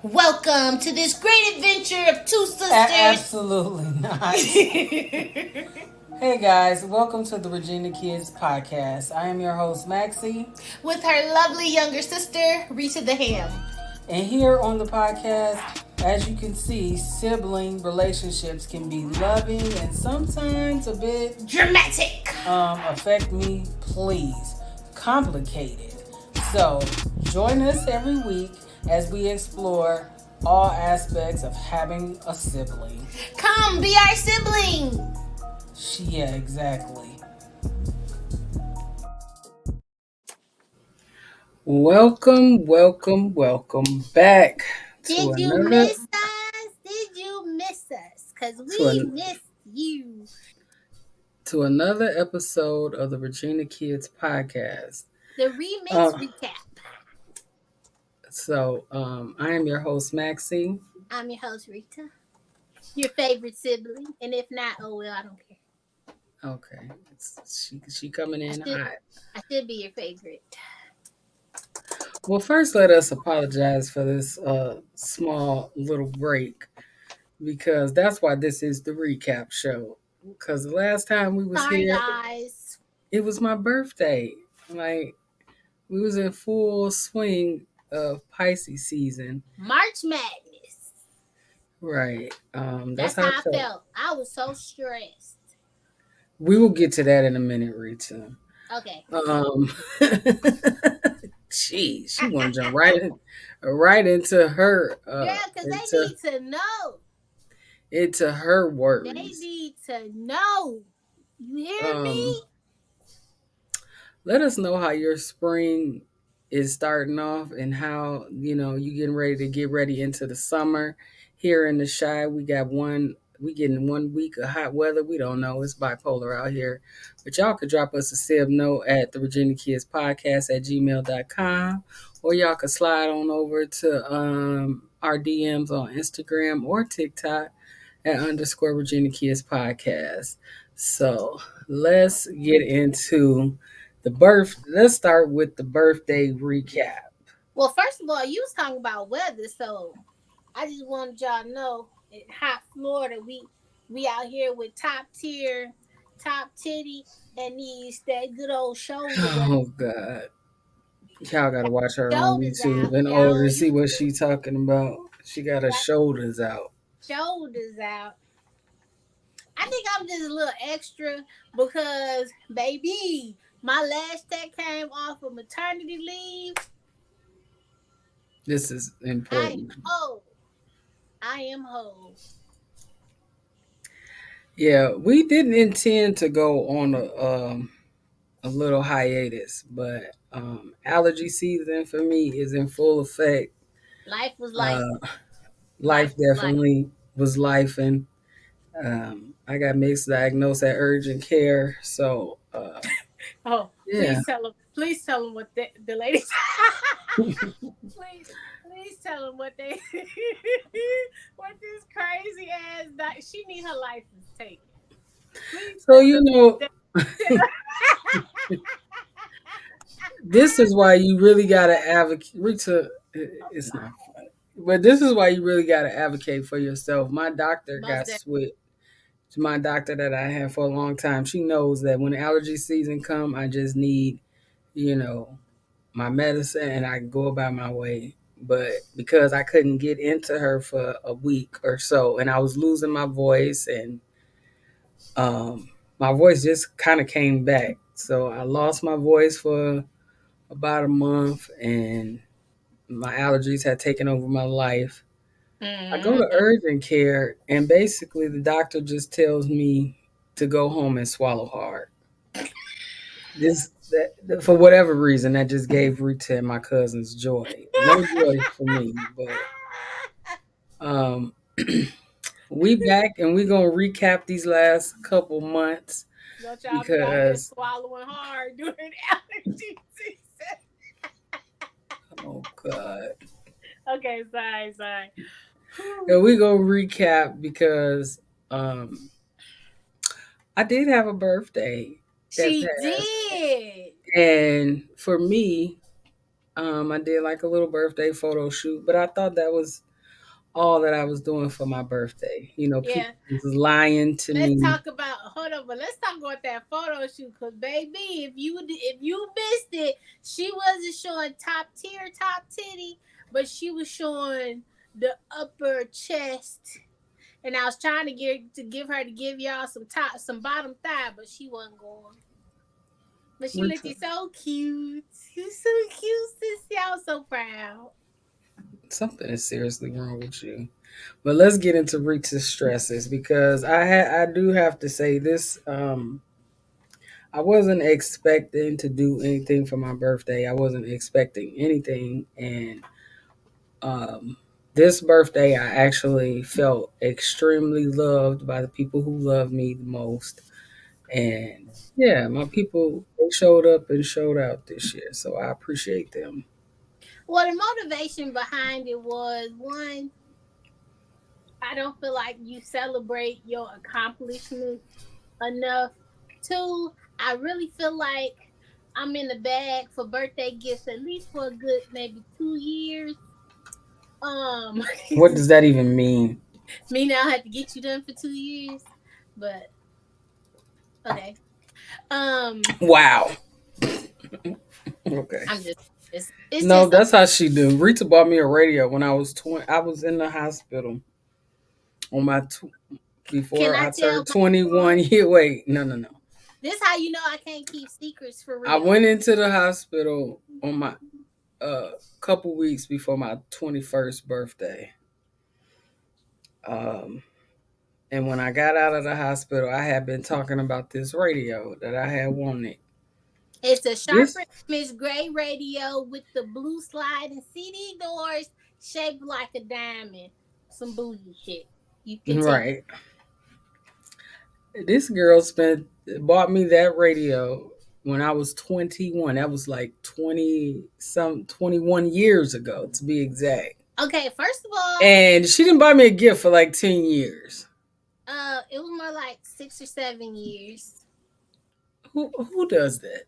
Welcome to this great adventure of two sisters. Absolutely not. Hey guys, welcome to the Regina Kids podcast. I am your host, Maxi. With her lovely younger sister, Rita the H.A.M. And here on the podcast, as you can see, sibling relationships can be loving and sometimes a bit dramatic. Affect me, please. Complicated. So, join us every week as we explore all aspects of having a sibling. Come be our sibling. Yeah, exactly. Welcome back to Did you another miss us? Did you miss us? Because we missed you. To another episode of the Regina Kids podcast. The remix recap. So, I am your host, Maxi. I'm your host, Rita. Your favorite sibling. And if not, oh well, I don't care. Okay. She coming in hot. I should be your favorite. Well, first, let us apologize for this small little break, because that's why this is the recap show. Because the last time we was Sorry, here, guys. It was my birthday. Like, we was in full swing of Pisces season. March Maddness. Right. That's how I felt. I was so stressed. We will get to that in a minute, Rita. Okay. Geez, she want to jump right into her. Yeah, because they need to know. Into her words. They need to know. You hear me? Let us know how your spring is starting off and how, you getting ready to get ready into the summer. Here in the Chi, we getting 1 week of hot weather. We don't know. It's bipolar out here. But y'all could drop us a sib note at the Virginia Kids Podcast at gmail.com, or y'all could slide on over to our DMs on Instagram or TikTok at _ Virginia Kids Podcast. So let's get into let's start with the birthday recap. Well, first of all, you was talking about weather, so I just wanted y'all to know in hot Florida, we out here with top tier, top titty, and that good old shoulder. Oh God. Y'all gotta watch her on YouTube in order to see what she's talking about. She got her shoulders out. Shoulders out. I think I'm just a little extra because, baby, my last check came off of maternity leave. This is important. I am whole. Yeah, we didn't intend to go on a little hiatus, but allergy season for me is in full effect. Life was life. Life definitely was life, and I got mixed diagnosed at urgent care. So, yeah. Please tell them what the ladies. please tell them what they what this crazy ass. She need her license taken. Please so this is why you really gotta advocate. Rita, it's not funny, but this is why you really gotta advocate for yourself. My doctor got switched. My doctor that I had for a long time, she knows that when allergy season come, I just need, my medicine and I can go about my way. But because I couldn't get into her for a week or so, and I was losing my voice, and my voice just kind of came back. So I lost my voice for about a month, and my allergies had taken over my life. I go to urgent care, and basically the doctor just tells me to go home and swallow hard. For whatever reason, that just gave Rita and my cousins joy. No joy for me, but we back and we gonna recap these last couple months. Don't y'all because swallowing hard during allergy season. Oh God. Okay, sorry. And we gonna recap because I did have a birthday. She did. And for me, I did like a little birthday photo shoot, but I thought that was all that I was doing for my birthday. You know, Yeah. people was lying to Let's me. talk about hold on, but let's talk about that photo shoot. Cause baby, if you missed it, she wasn't showing top tier, top titty, but she was showing the upper chest. And I was trying to give y'all some bottom thigh, but she wasn't going. But she looked Rita, so cute. She was so cute, sissy. I was so proud. something is seriously wrong with you. But let's get into Rita's stresses because I do have to say this. I wasn't expecting to do anything for my birthday. I wasn't expecting anything, and um, this birthday I actually felt extremely loved by the people who love me the most. And yeah, my people, they showed up and showed out this year, so I appreciate them. Well, the motivation behind it was one, I don't feel like you celebrate your accomplishments enough. Two, I really feel like I'm in the bag for birthday gifts at least for a good maybe 2 years. Um, What does that even mean? me now I have to get you done for 2 years, but okay. Um, Wow. Okay. I'm just it's No, just that's how she do. Rita bought me a radio when I was 20. I was in the hospital on my can before I I tell turned my story? 21. Yeah, wait, no, no, no. This how you know I can't keep secrets for I real. went into the hospital on my uh couple weeks before my 21st birthday. Um, and when I got out of the hospital, I had been talking about this radio that I had wanted. It's a This sharper image gray radio with the blue sliding CD doors shaped like a diamond. Some bougie shit. You continue. right. This girl spent bought me that radio when I was 21. That was like 21 years ago to be exact. Okay, first of all, And she didn't buy me a gift for like 10 years. it was more like 6 or 7 years. Who does that?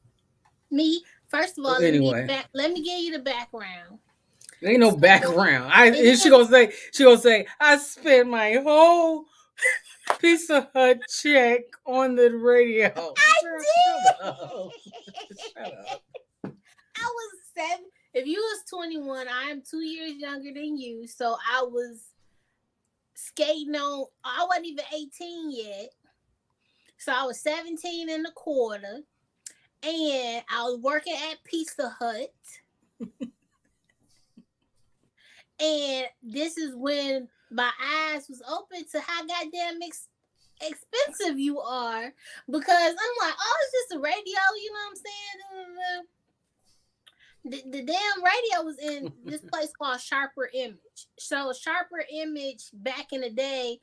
Me, first of all, Well, anyway, let me give you the background. there ain't no So background. I it and is. she gonna say I spent my whole Pizza Hut check on the radio. I Girl, shut up. did. Shut up. I was 7. If you was 21, I am 2 years younger than you. So I was skating on. I wasn't even 18 yet. So I was 17 and a quarter, and I was working at Pizza Hut. And this is when my eyes was open to how goddamn expensive you are, because I'm like, oh, it's just a radio, you know what I'm saying? The damn radio was in this place called Sharper Image. So Sharper Image back in the day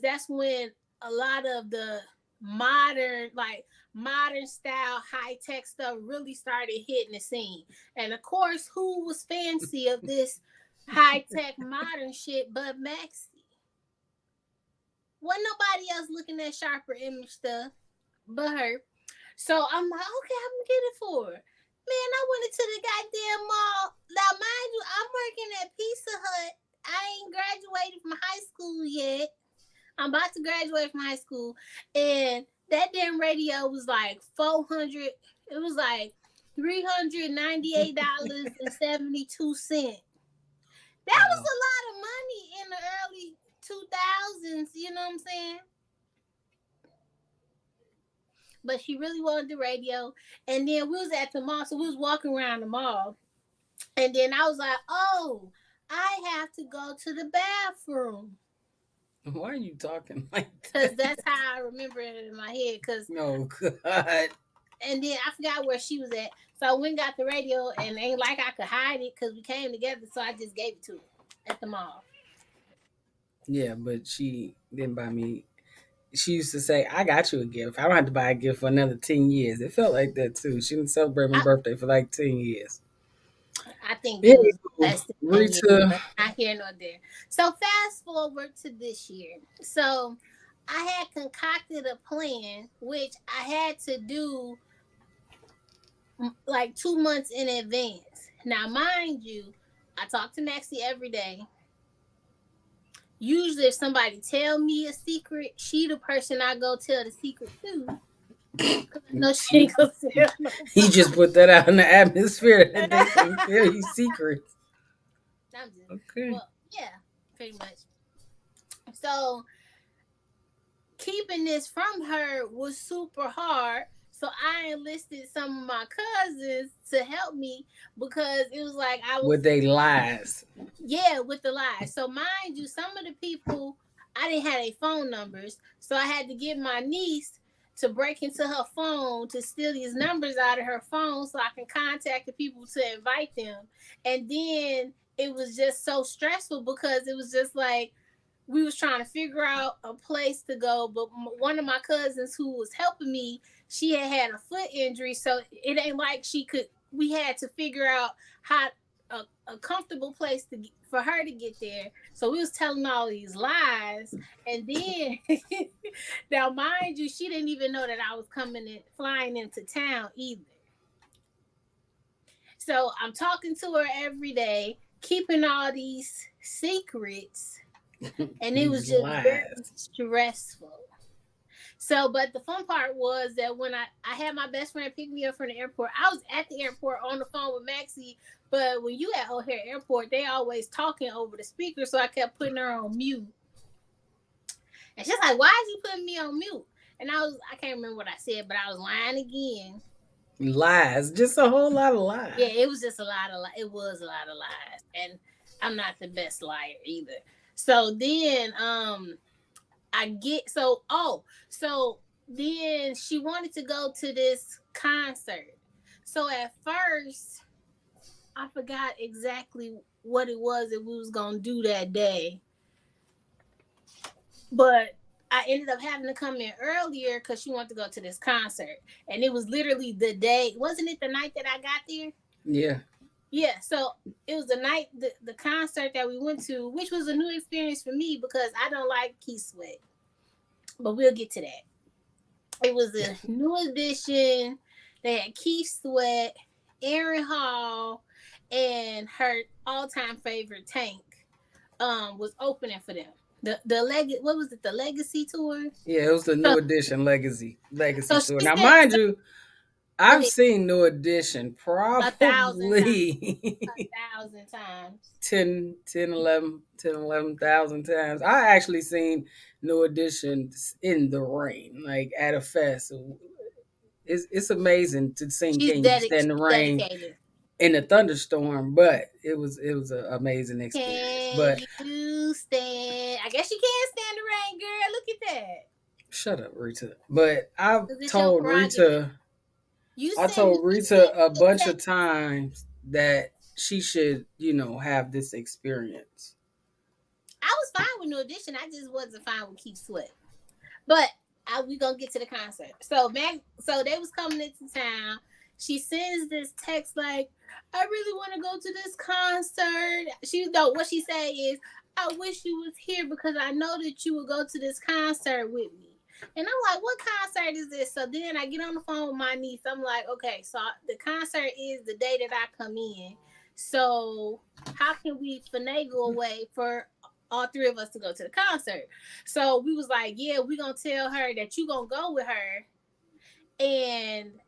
that's when a lot of the modern style high tech stuff really started hitting the scene. And of course, who was fancy of this high tech modern shit but Maxi? Wasn't nobody else looking at Sharper Image stuff but her. So I'm like, okay, I'm gonna get it for her. Man, I went into the goddamn mall. Now, mind you, I'm working at Pizza Hut. I ain't graduated from high school yet. I'm about to graduate from high school. And that damn radio was like 400. It was like $398.72. That was Wow. a lot of money in the early 2000s. You know what I'm saying? But she really wanted the radio. And then we was at the mall, so we was walking around the mall. And then I was like, oh, I have to go to the bathroom. Why are you talking like Because that? that's how I remember it in my head. No, God. And then I forgot where she was at. So I went and got the radio, and ain't like I could hide it because we came together. So I just gave it to her at the mall. Yeah, but she didn't buy me. She used to say, I got you a gift. I don't have to buy a gift for another 10 years. It felt like that too. She didn't celebrate my I, birthday for like 10 years. I think it was Anywho, less than 10 years, Rita, but not here nor there. So fast forward to this year. So I had concocted a plan, which I had to do like 2 months in advance. Now, mind you, I talk to Maxi every day. usually if somebody tell me a secret, she the person I go tell the secret to. Cause I know she ain't gonna tell He nobody. just put that out in the atmosphere that they can tell you secrets. I'm just, Okay. well, yeah, pretty much. So keeping this from her was super hard. So I enlisted some of my cousins to help me because it was like I was, With they lies. yeah, with the lies. So mind you, some of the people I didn't have their phone numbers, so I had to get my niece to break into her phone to steal these numbers out of her phone so I can contact the people to invite them. And then it was just so stressful because it was just like we was trying to figure out a place to go, but one of my cousins who was helping me, she had a foot injury, so it ain't like she could. We had to figure out how a comfortable place for her to get there. So we was telling all these lies, and then now mind you, she didn't even know that I was coming in, flying into town either. So I'm talking to her every day, keeping all these secrets, and it was These just very lies. stressful. So, but the fun part was that when I had my best friend pick me up from the airport, I was at the airport on the phone with Maxie. But when you at O'Hare Airport, they always talking over the speaker, so I kept putting her on mute. And she's like, "Why is you putting me on mute?" And I can't remember what I said, but I was lying again. Lies. Just a whole lot of Yeah, lies. it was just a lot of it was a lot of lies, and I'm not the best liar either. So then, I get so then she wanted to go to this concert. So at first, I forgot exactly what it was that we was gonna do that day, but I ended up having to come in earlier because she wanted to go to this concert, and it was literally the day. Wasn't it the night that I got there? Yeah. Yeah, so it was the night the concert that we went to, which was a new experience for me because I don't like Key Sweat, but we'll get to that. It was a new edition. They had Keith Sweat, Aaron Hall, and her all time favorite Tank was opening for them. What was it, the Legacy tour? Yeah, it was the So New Edition Legacy so tour. she Now, said, mind you, go I've ahead, seen New Edition 1,000 times. probably 1,000 times. 10, 11,000 times. I actually seen New Edition in the rain, like at a fest. It's amazing to sing "Can You Stand the She's Rain" dedicated. in a thunderstorm, but it was an amazing experience. Can But you stand? I guess you can stand the rain, girl. Look at that. shut up, Rita. But Cause it's your prerogative. You I sing, told you sing Rita a good bunch of Texas. times that she should, have this experience. I was fine with New Edition. I just wasn't fine with Keith Sweat. But we gonna get to the concert. So they was coming into town. She sends this text like, "I really want to go to this concert." She no, what she say is, "I wish you was here because I know that you would go to this concert with me." And I'm like, "What concert is this?" So then I get on the phone with my niece. I'm like, "Okay, so the concert is the day that I come in. So how can we finagle a way for all three of us to go to the concert?" So we was like, "Yeah, we gonna tell her that you gonna go with her." And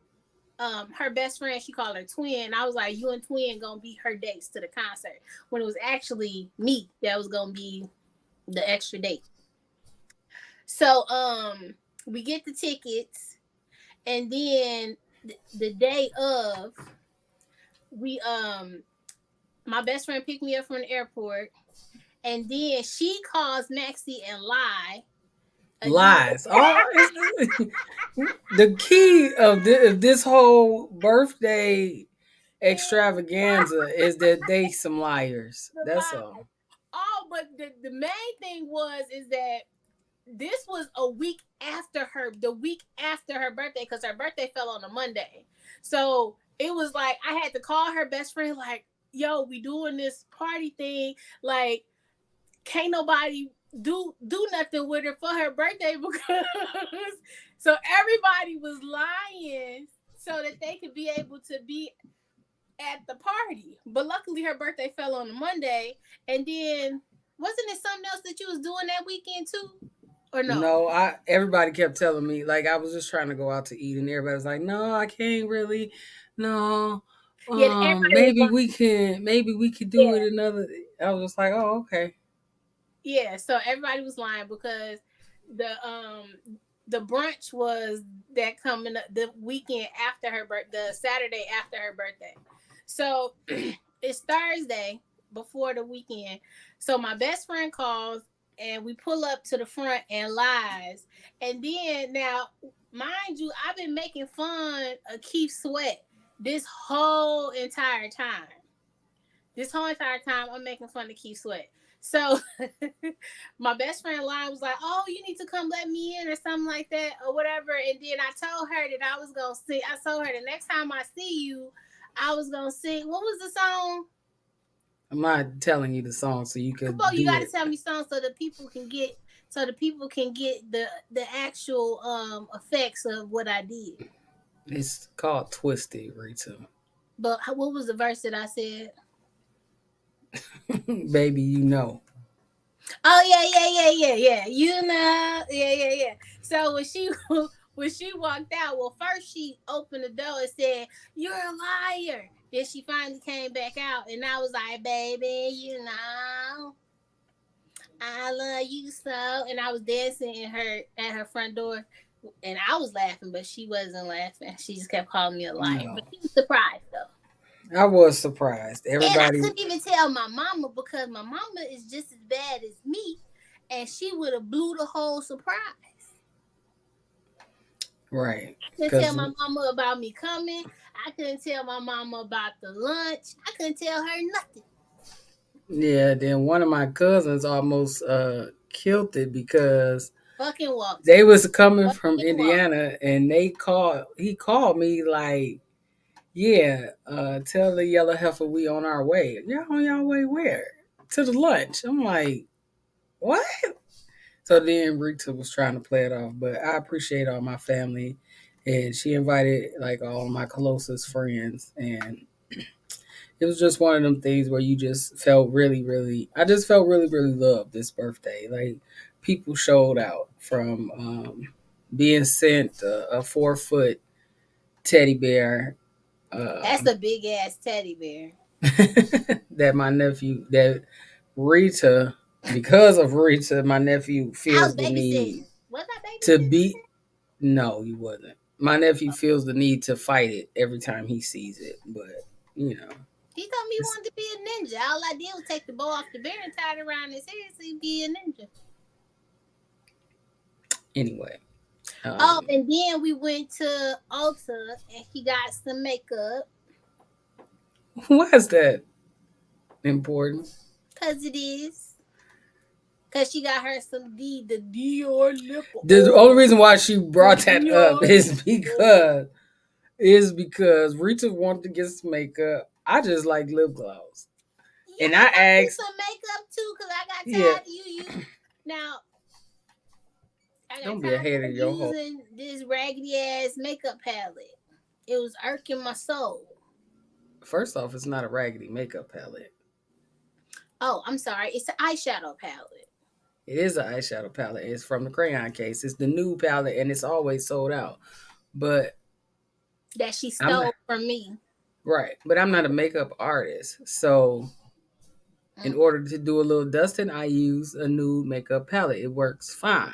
her best friend, she called her Twin. I was like, "You and Twin gonna be her dates to the concert," when it was actually me that was gonna be the extra date. So we get the tickets, and then the day of, we my best friend picked me up from the airport, and then she calls Maxi and lie again. Lies. The key of this whole birthday extravaganza is that they some liars. The That's lie. all. Oh, but the main thing is that this was a week after the week after her birthday, because her birthday fell on a Monday. So it was like I had to call her best friend like, "Yo, we doing this party thing. Like, can't nobody do nothing with her for her birthday," because so everybody was lying so that they could be able to be at the party. But luckily her birthday fell on a Monday, and then Wasn't it something else that you was doing that weekend too? Or no? No, I everybody kept telling me like I was just trying to go out to eat, and everybody was like, "No, I can't really. No, Yeah, everybody was maybe lying. we could do it Yeah. another." I was just like, "Oh, okay." Yeah, so everybody was lying because the brunch was that coming up the weekend after her the Saturday after her birthday. So it's Thursday before the weekend. So my best friend calls and we pull up to the front and lies. And then now, mind you, I've been making fun of Keith Sweat this whole entire time. This whole entire time, I'm making fun of Keith Sweat. So my best friend Lyle was like, "Oh, you need to come let me in or something like that or whatever." And then I told her that I was gonna sing. I told her the next time I see you, I was gonna sing. What was the song? I'm not telling you the song so you Come could on, you do got to it. tell me songs so the people can get the actual effects of what I did. It's called Twisted, Rita. But what was the verse that I said? Baby, you know. Oh yeah. You know, yeah. So when she when she walked out, well, first she opened the door and said, "You're a liar." Then she finally came back out, and I was like, "Baby, you know, I love you so." And I was dancing in her at her front door, and I was laughing, but she wasn't laughing. She just kept calling me a liar, but No. she was surprised though. I was surprised. And I Everybody couldn't even tell my mama because my mama is just as bad as me, and she would have blew the whole surprise. right. I couldn't tell Cuz my mama about me coming. I couldn't tell my mama about the lunch. I couldn't tell her nothing. yeah, then one of my cousins almost killed it because Fucking Walter. they was coming from Fucking Walter. Indiana and he called me like, yeah, tell the yellow heifer we on our way. Y'all on your way where? To the lunch. I'm like, what? So then Rita was trying to play it off, but I appreciate all my family, and she invited like all my closest friends, and it was just one of them things where you just felt really, really. I just felt really, really loved this birthday. Like people showed out from being sent a 4 foot teddy bear. That's a big ass teddy bear. That my nephew, that Rita, because of Rita, my nephew I was feels the babysitting. need Was I to babysitting? be. No, he wasn't. My nephew feels the need to fight it every time he sees it, but you know, He told me he it's, wanted to be a ninja. All I did was take the bow off the bear and tie it around his head so he'd be a ninja. anyway. Oh, Um, and then we went to Ulta and he got some makeup. why is that important? Cause it is. Cause she got her some the Dior lip The only oil. reason why she The brought that up Dior lip oil. is because Rita wanted to get some makeup. I just like lip gloss, Yeah, and I I got me asked, some makeup too, cause I got yeah, tired of now I got don't be a tired hater, of yo ho. using this raggedy ass makeup palette. It was irking my soul. First off, it's not a raggedy makeup palette. Oh, I'm sorry. It's an eyeshadow palette It is an eyeshadow palette. It's from the crayon case. It's the new palette, and it's always sold out. But that she I'm stole from me. right, but I'm not a makeup artist. So in Mm. order to do a little dusting, I use a nude makeup palette. It works fine.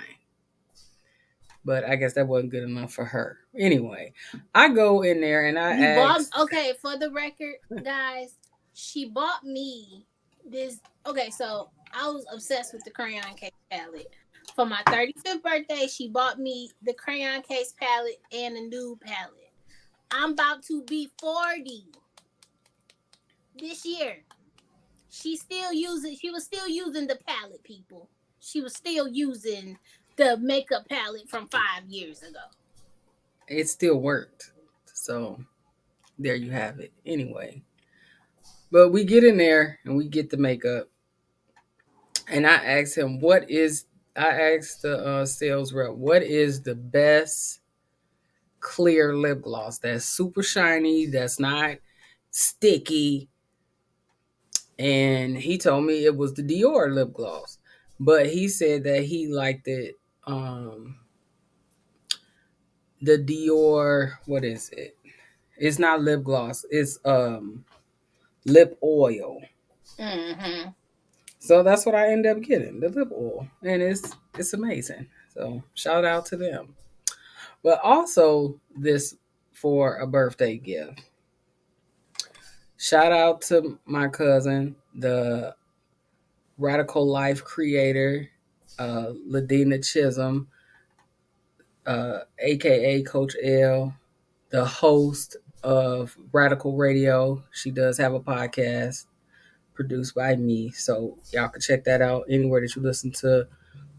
But I guess that wasn't good enough for her. Anyway, I go in there and I You bought ask, okay, for the record, guys, she bought me this okay, so I was obsessed with the crayon case palette. For my 35th birthday, she bought me the crayon case palette and a nude palette. I'm about to be 40 this year. She was still using the palette, people. She was still using the makeup palette from 5 years ago. it still worked. So there you have it. Anyway, but we get in there and we get the makeup. And I asked the sales rep, what is the best clear lip gloss that's super shiny, that's not sticky, and he told me it was the Dior lip gloss, but he said that he liked it. The Dior, what is it? It's not lip gloss. It's lip oil. Mm-hmm. So that's what I end up getting, the lip oil, and it's amazing. So shout out to them. But also this for a birthday gift. Shout out to my cousin, the Radical Life creator, Ladina Chisholm, aka Coach L, the host of Radical Radio. She does have a podcast produced by me. So y'all can check that out anywhere that you listen to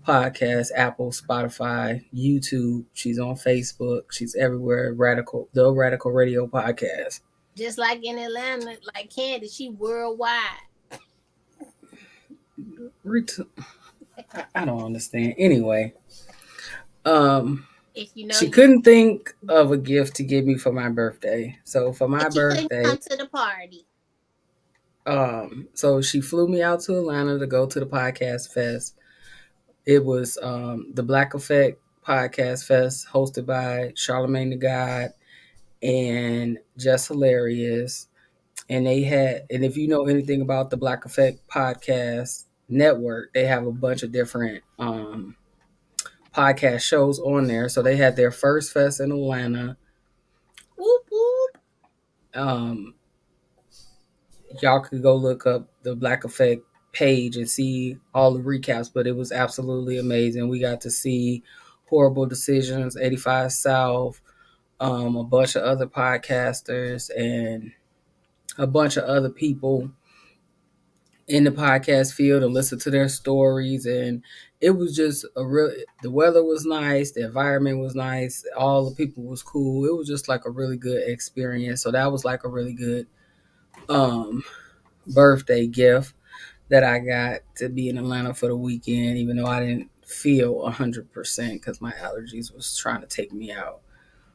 podcasts, Apple, Spotify, YouTube. She's on Facebook. She's everywhere. The Radical Radio podcast. Just like in Atlanta, like Candy, she worldwide. I don't understand. Anyway, um, If you know, she you couldn't think of a gift to give me for my birthday. So for my but you couldn't birthday, come to the party. so she flew me out to Atlanta to go to the podcast fest. It was the Black Effect Podcast Fest hosted by Charlemagne the God and Just Hilarious. And if you know anything about the Black Effect Podcast Network, they have a bunch of different podcast shows on there. So they had their first fest in Atlanta. Whoop whoop. Um, y'all could go look up the Black Effect page and see all the recaps, but it was absolutely amazing. We got to see Horrible Decisions, 85 South, a bunch of other podcasters, and a bunch of other people in the podcast field and listen to their stories. And it was just the weather was nice, the environment was nice, all the people was cool. It was just like a really good experience. So that was like a really good um birthday gift that I got, to be in Atlanta for the weekend, even though I didn't feel 100% because my allergies was trying to take me out.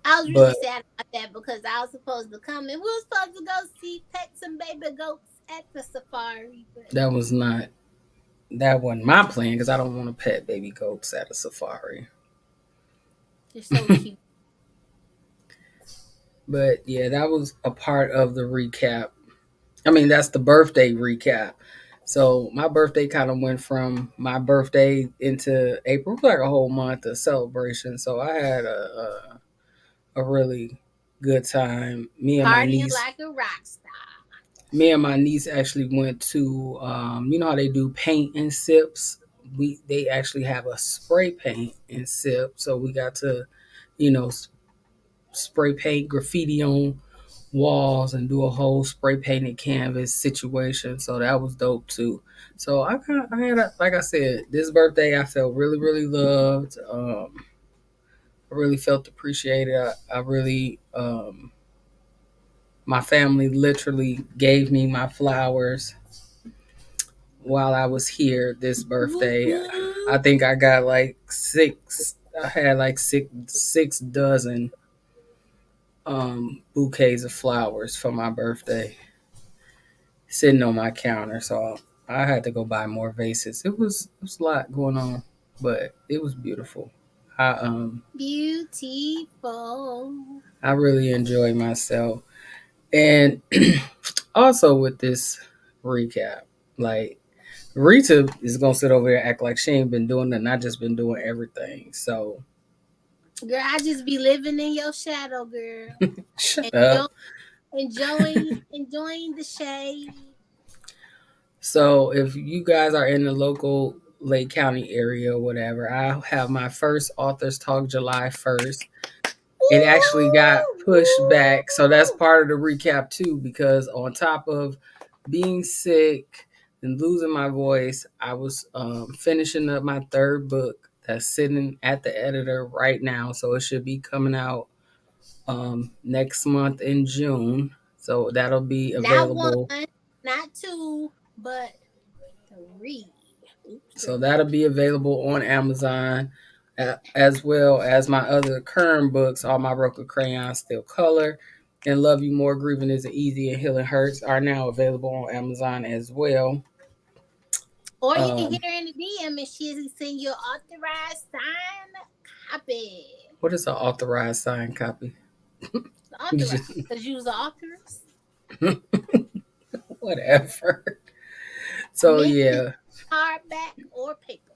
I was really But sad about that because I was supposed to come and we were supposed to go see pets and baby goats at the safari, but that was not that wasn't my plan because I don't want to pet baby goats at a safari. they're so cute. But yeah, that was a part of the recap. I mean, that's the birthday recap. So my birthday kind of went from my birthday into April, it was like a whole month of celebration. So I had a really good time. Partying like a rock star. Me and my niece actually went to, you know how they do paint and sips. They actually have a spray paint and sip, so we got to, you know, spray paint graffiti on walls and do a whole spray painted canvas situation. So that was dope too. So I had like I said, this birthday I felt really really loved. I really felt appreciated. I really my family literally gave me my flowers while I was here this Whoop birthday. I whoop. think I got like six. I had like six dozen bouquets of flowers for my birthday sitting on my counter. So I had to go buy more vases. It was a lot going on, but it was beautiful. I Beautiful. I really enjoyed myself, and also with this recap, like Rita is gonna sit over there and act like she ain't been doing nothing. I just been doing everything. So Girl, I just be living in your shadow, girl. shut Enjoy, up. enjoying the shade. So if you guys are in the local Lake County area or whatever, I'll have my first authors talk July 1st. It actually got pushed back. So that's part of the recap too, because on top of being sick and losing my voice, I was finishing up my third book that's sitting at the editor right now. So it should be coming out next month in June. So that'll be Not one, available. not two, but three. Oops, So that'll be available on Amazon, as well as my other current books, All My Broken Crayons Still Color, and Love You More, Grieving Isn't Easy, and Healing Hurts are now available on Amazon as well. Or you can hit Um, her in the DM and she'll send you an authorized signed copy. what is an authorized signed copy? The authorized, because you was the authoress. Whatever. So Mint yeah, hardback or paper.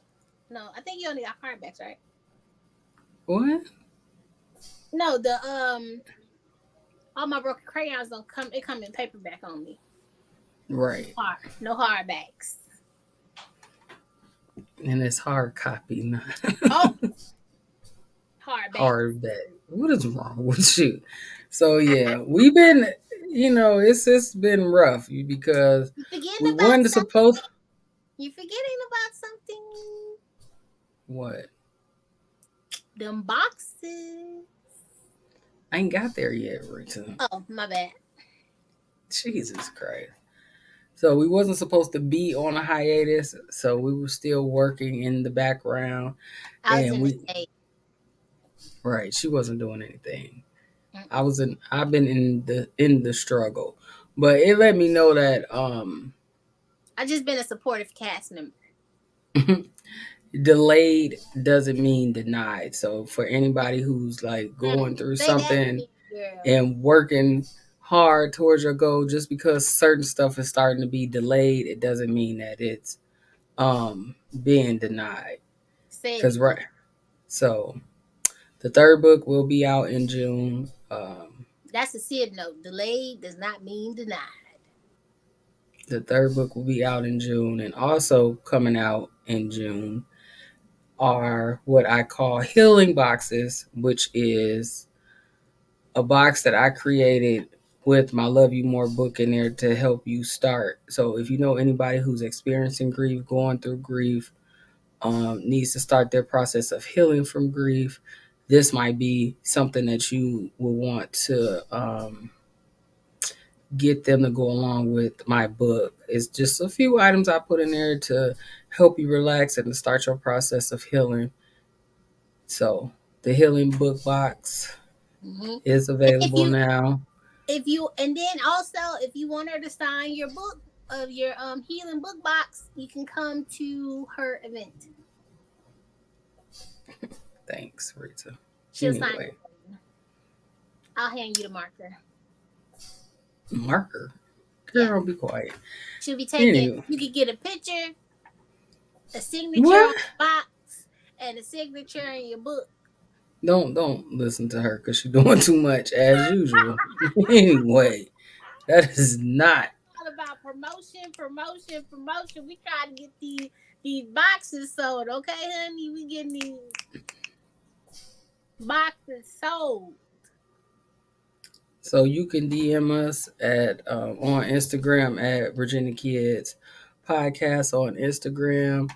No, I think you only got hardbacks, right? what? No, the all my broken crayons don't come. It come in paperback only. Right, No hardbacks. and it's hard copy, not Oh, hardbacks. hardback. What is wrong with you? So yeah, we've been, it's been rough because You forgetting we about weren't something? supposed. You forgetting about something? What? Them boxes. I ain't got there yet, Rita. Oh, my bad. Jesus Christ. So we wasn't supposed to be on a hiatus, so we were still working in the background, I was and in the we state. right, she wasn't doing anything. Mm-mm. I've been in the struggle. But it let me know that I just been a supportive cast member. delayed doesn't mean denied. So for anybody who's like going through Say that something again, girl. and working hard towards your goal, just because certain stuff is starting to be delayed, it doesn't mean that it's being denied. Say it Cause again. right, so the third book will be out in June. That's a SID note. Delayed does not mean denied. The third book will be out in June, and also coming out in June are what I call healing boxes, which is a box that I created with my Love You More book in there to help you start. So if you know anybody who's experiencing grief, going through grief, needs to start their process of healing from grief, this might be something that you will want to get them to go along with my book. It's just a few items I put in there to help you relax and to start your process of healing. So the healing book box Mm-hmm. is And if available you, now. and then also if you want her to sign your book of your healing book box, you can come to her event. Thanks, Rita. She'll sign Anyway, it for you. I'll hand you the marker. marker. Yeah, Girl, be quiet. she'll be taking. Anyway, You could get a picture, a signature on what? the box, and a signature in your book. Don't listen to her because she's doing too much as usual. Anyway, that is not. All about promotion. We try to get these boxes sold, okay, honey? We getting these boxes sold. So you can DM us at on Instagram at Virginia Kids Podcast on Instagram.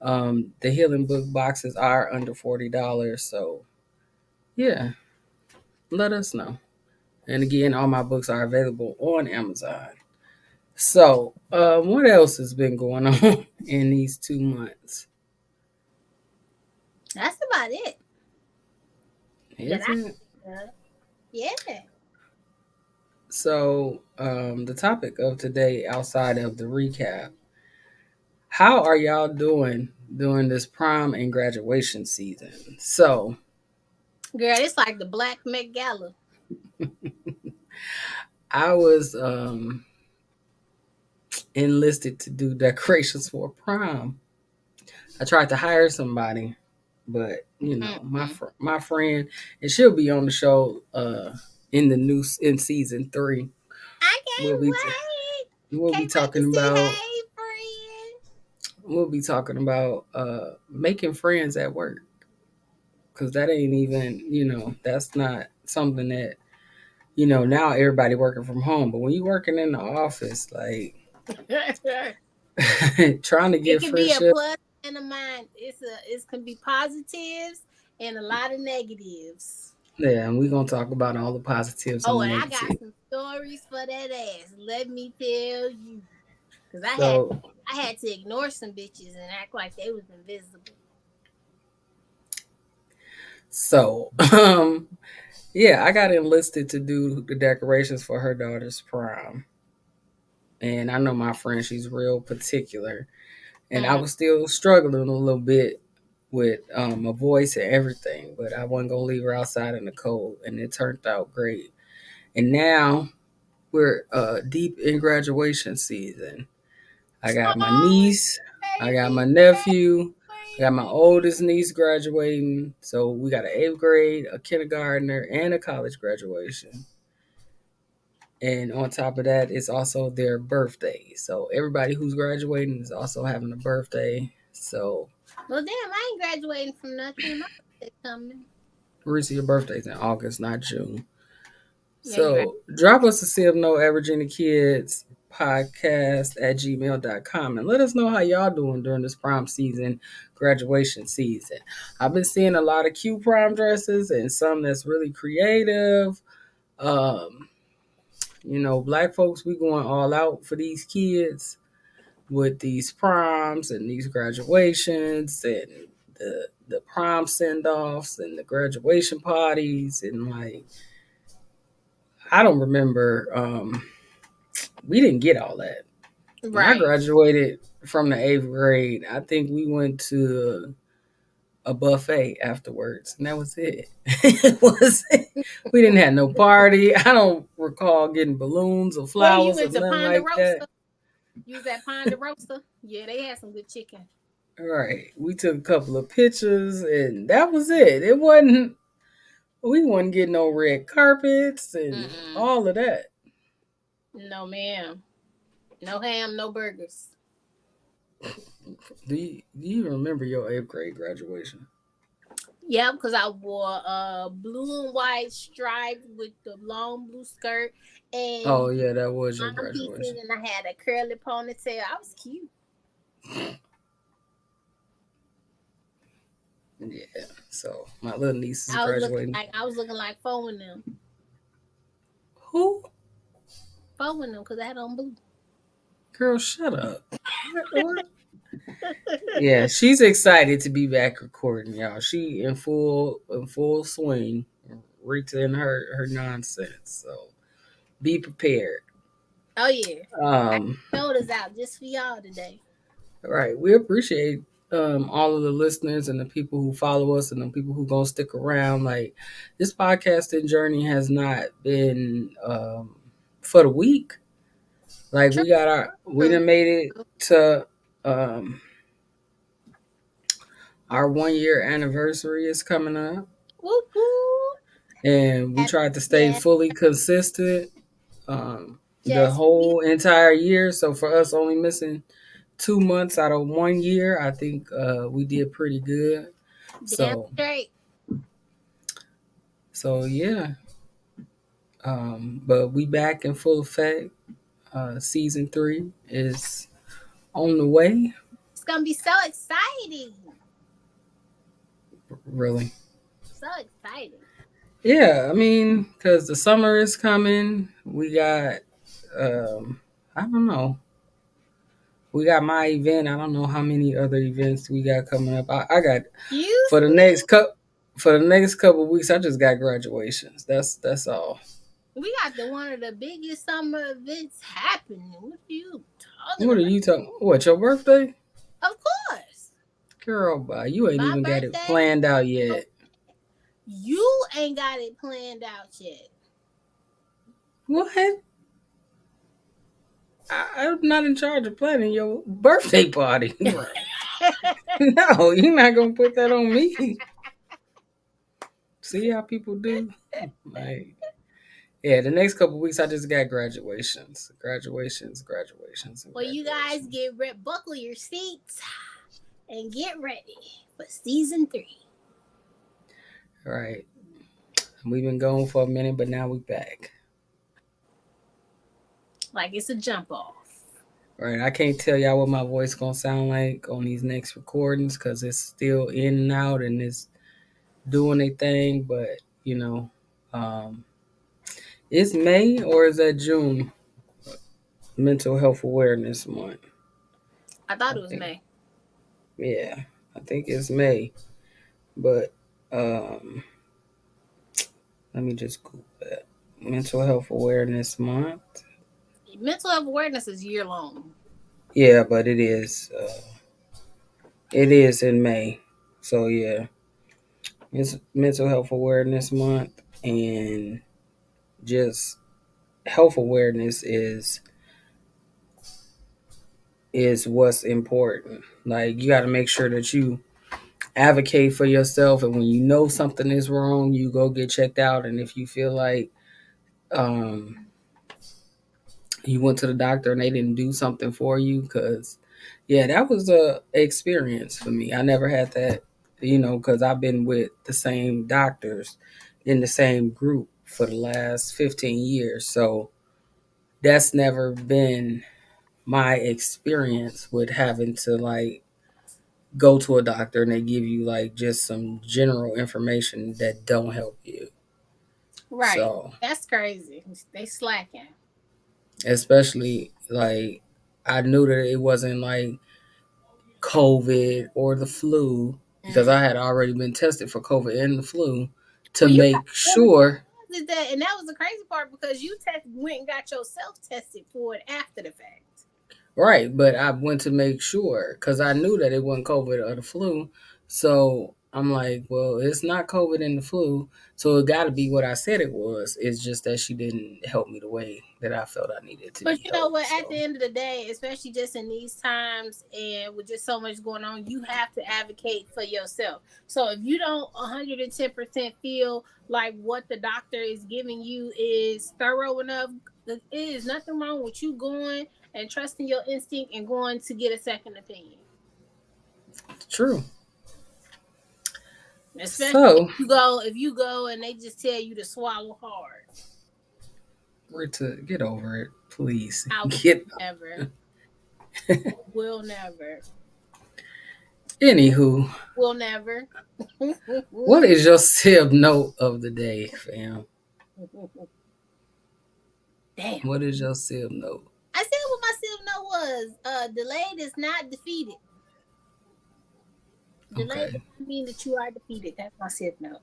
The healing book boxes are under $40, so yeah, let us know. And again, all my books are available on Amazon. So, what else has been going on in these 2 months? That's about it. That Is I it? yeah. So, the topic of today, outside of the recap, how are y'all doing during this prom and graduation season? So, Girl, it's like the Black Met Gala. I was enlisted to do decorations for prom. I tried to hire somebody, but Mm-mm. my friend, and she'll be on the show in season 3. I We'll can't be wait. we'll be Can't wait to talking see about hey friend. making friends at work, because that ain't even that's not something that now everybody working from home. But when you working in the office, like trying to It get can be a friendship. plus and a minus. It can be positives and a lot of negatives. Yeah, and we're gonna talk about all the positives and Oh, the and I got negatives. some stories for that ass. Let me tell you, because So I had to ignore some bitches and act like they was invisible. so Yeah, I got enlisted to do the decorations for her daughter's prom. And I know my friend, she's real particular. And I Mm. was still struggling a little bit with my voice and everything, but I wasn't going to leave her outside in the cold. And it turned out great. And now we're deep in graduation season. I got my Oh, niece, I got my baby, nephew, I got my baby. oldest niece graduating. So we got an eighth grade, a kindergartner, and a college graduation. And on top of that, it's also their birthday. So everybody who's graduating is also having a birthday. So Well, damn, I ain't graduating from nothing. My birthday coming. Marisa, your birthday's in August, not June. Yeah, you're right. So drop us a signal, Averaging the Kids podcast at gmail.com, and let us know how y'all doing during this prom season, graduation season. I've been seeing a lot of cute prom dresses and some that's really creative. Um, Black folks, we going all out for these kids with these proms and these graduations and the prom send offs and the graduation parties and like I don't remember. We didn't get all that. When I Right. graduated from the eighth grade, I think we went to a buffet afterwards, and that was it. It was. We didn't have no party. I don't recall getting balloons or Where you flowers or went to nothing like that. Ponderosa? You was at Ponderosa? Yeah, they had some good chicken. All right, we took a couple of pictures, and that was it. It wasn't. We wasn't getting no red carpets and Mm-mm. all of that. No, ma'am. No ham, no burgers. Do you remember your eighth grade graduation? Yeah, because I wore blue and white striped with the long blue skirt Oh and yeah, that was your arm pieces, graduation. and I had a curly ponytail. I was cute. Yeah. So my little niece is I was looking graduating. like four in them, Who? four in them, because I had on blue. Girl, shut up. What? Yeah, she's excited to be back recording, y'all. She in full swing, Rita and her nonsense. So be prepared. Oh yeah, I Um, shoulders out just for y'all today. all right, we appreciate all of the listeners and the people who follow us and the people who gonna stick around. Like this podcasting journey has not been for the week. Like True. we done made it to um our 1 year anniversary is coming up, Whoop whoop. and we Happy, tried to stay yes, fully consistent the just for you. whole entire year. So for us only missing 2 months out of 1 year, I think we did pretty good. Damn So straight. so yeah, but we back in full effect. Season 3 is on the way. It's gonna be so exciting. Really. So exciting. Yeah, I mean, because the summer is coming. We got, I don't know. We got my event. I don't know how many other events we got coming up. I got Excuse for the me. next cup for the next couple of weeks. I just got graduations. That's all. We got one of the biggest summer events happening. What are you talking What are about? you talking? What, your birthday, Of course. girl? Bye. You ain't My even got it birthday. planned out yet. You ain't got it planned out yet. What? I'm not in charge of planning your birthday party. No, you're not gonna put that on me. See how people do? Like, yeah, the next couple weeks I just got graduations, and Well, you guys graduations. buckle your seats and get ready for season 3. All right, we've been going for a minute, but now we back. Like it's a jump off. All right, I can't tell y'all what my voice gonna sound like on these next recordings because it's still in and out and it's doing a thing. But um, it's May or is that June? Mental Health Awareness Month. I thought I it was think, May. yeah, I think it's May. But um, Let me just Google that. Mental Health Awareness Month. Mental health awareness is year long. Yeah, but it is in May. So yeah, it's Mental Health Awareness Month, and just health awareness is what's important. Like you got to make sure that you advocate for yourself, and when you know something is wrong, you go get checked out. And if you feel like um, you went to the doctor and they didn't do something for you, because yeah, that was a experience for me. I never had that, because I've been with the same doctors in the same group for the last 15 years. So that's never been my experience with having to like go to a doctor and they give you like just some general information that don't help you. Right. So, That's crazy. They slacking. especially like I knew that it wasn't like COVID or the flu because Mm. I had already been tested for COVID and the flu to Well, you got make everything sure. was that, and that was the crazy part because you went and got yourself tested for it after the fact. Right, but I went to make sure because I knew that it wasn't COVID or the flu. So I'm like, well, it's not COVID and the flu, so it got to be what I said it was. It's just that she didn't help me the way that I felt I needed to But be you know helped. what? At So the end of the day, especially just in these times and with just so much going on, you have to advocate for yourself. So if you don't 110% feel like what the doctor is giving you is thorough enough, there is nothing wrong with you going and trusting your instinct and going to get a second opinion. true. Especially So if you go and they just tell you to swallow hard. Rita, get over it, please. I will Get. never, will never, Anywho, will never. what is your sib note of the day, fam? Damn. What is your sib note? I said what my silver note was. Delayed is not defeated. Delayed does Okay, not mean that you are defeated. That's my silver note.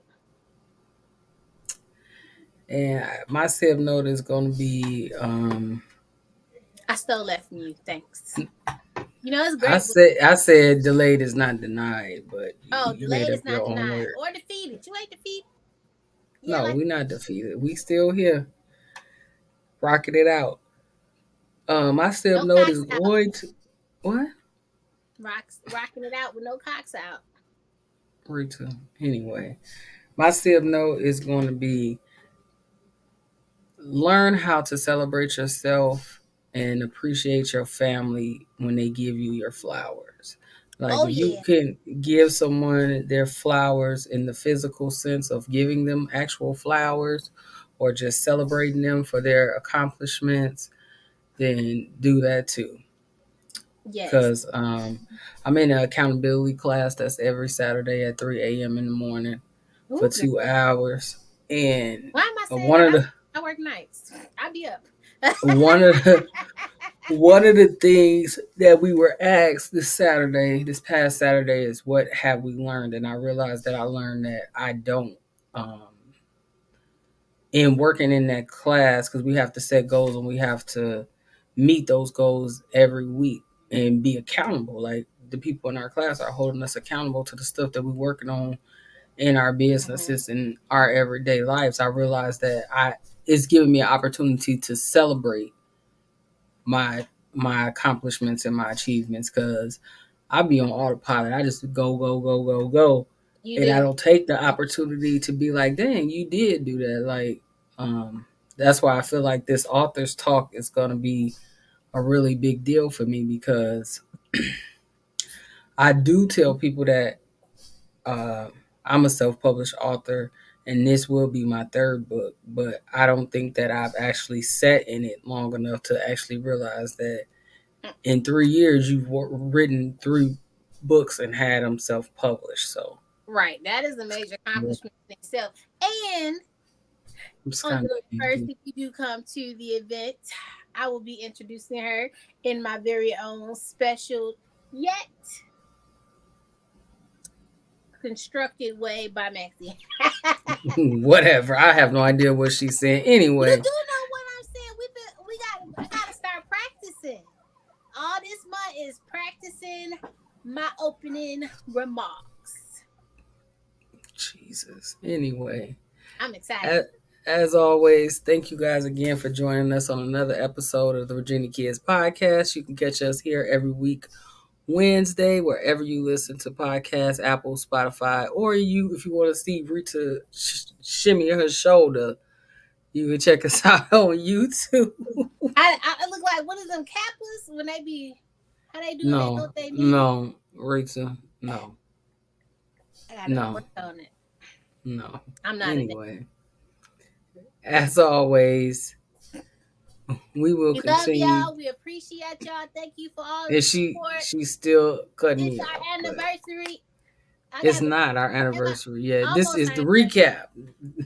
and my sib note is gonna be I stole that from you. Thanks. You know it's I great. said I said delayed is not denied, but Oh, you made delayed up is your not own denied word. or defeated. You ain't defeated. Yeah, No, like we not defeated. We still here, rocking it out. My step no note cocks is out. going to what? Rocking it out with no cocks out. Rita. Anyway, my step note is going to be learn how to celebrate yourself and appreciate your family when they give you your flowers. Like Oh if you yeah. can give someone their flowers in the physical sense of giving them actual flowers or just celebrating them for their accomplishments, then do that too. Yes. Because I'm in an accountability class that's every Saturday at 3 a.m. in the morning for Ooh, girl. 2 hours. And Why am I saying one of that? the I work nights. I be up. one of the one of the things that we were asked this past Saturday, is what have we learned? And I realized that I learned that I don't. Um, in working in that class, because we have to set goals and we have to meet those goals every week and be accountable. Like the people in our class are holding us accountable to the stuff that we're working on in our Mhm. businesses and our everyday lives. I realized that I it's giving me an opportunity to celebrate my accomplishments and my achievements, because I be on autopilot. I just go, go, go, go, go. You And I do. don't take the opportunity to be like, dang, you did do that. Like, that's why I feel like this author's talk is gonna be a really big deal for me, because I do tell people that uh, I'm a self-published author and this will be my third book, but I don't think that I've actually sat in it long enough to actually realize that in 3 years you've written 3 books and had them self-published. So Right. That is a major yeah, accomplishment in itself. And it's on kind of the first, big. if you do come to the event, I will be introducing her in my very own special yet constructed way by Maxi. Whatever. I have no idea what she's saying. You Anyway, do know what I'm saying. I gotta start practicing. All this month is practicing my opening remarks. Jesus. Anyway, I'm excited. as, as always, thank you guys again for joining us on another episode of the Virginia Kids Podcast. You can catch us here every week Wednesday, wherever you listen to podcasts, Apple, Spotify, or if you want to see Rita shimmy her shoulder, you can check us out on YouTube. I look like one of them Kappas when they be how they do they go No, with their knees. no, Rita, no, I gotta no, work on it. no. I'm not a nigga. Anyway, as always, we will We love continue. y'all. We appreciate y'all. Thank you for all And the support. she's still cutting It's me off, our but anniversary. I it's got not our it's anniversary yet. This almost is our the anniversary.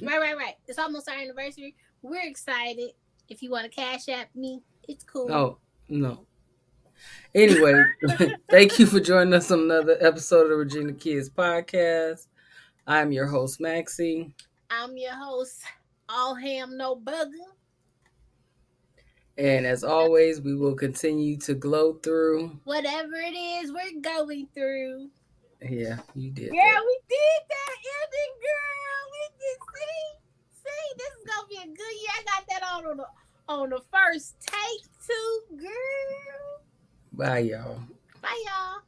recap. Right. It's almost our anniversary. We're excited. If you want to cash app me, it's cool. Oh no. Anyway, thank you for joining us on another episode of the Regina Kids Podcast. I'm your host, Maxi. I'm your host, All Ham No Bugger. And as always, we will continue to glow through. Whatever it is we're going through. Yeah, you did Girl, that. we did that ending, girl. We did see, this is gonna be a good year. I got that on the first take too, girl. Bye, y'all. Bye, y'all.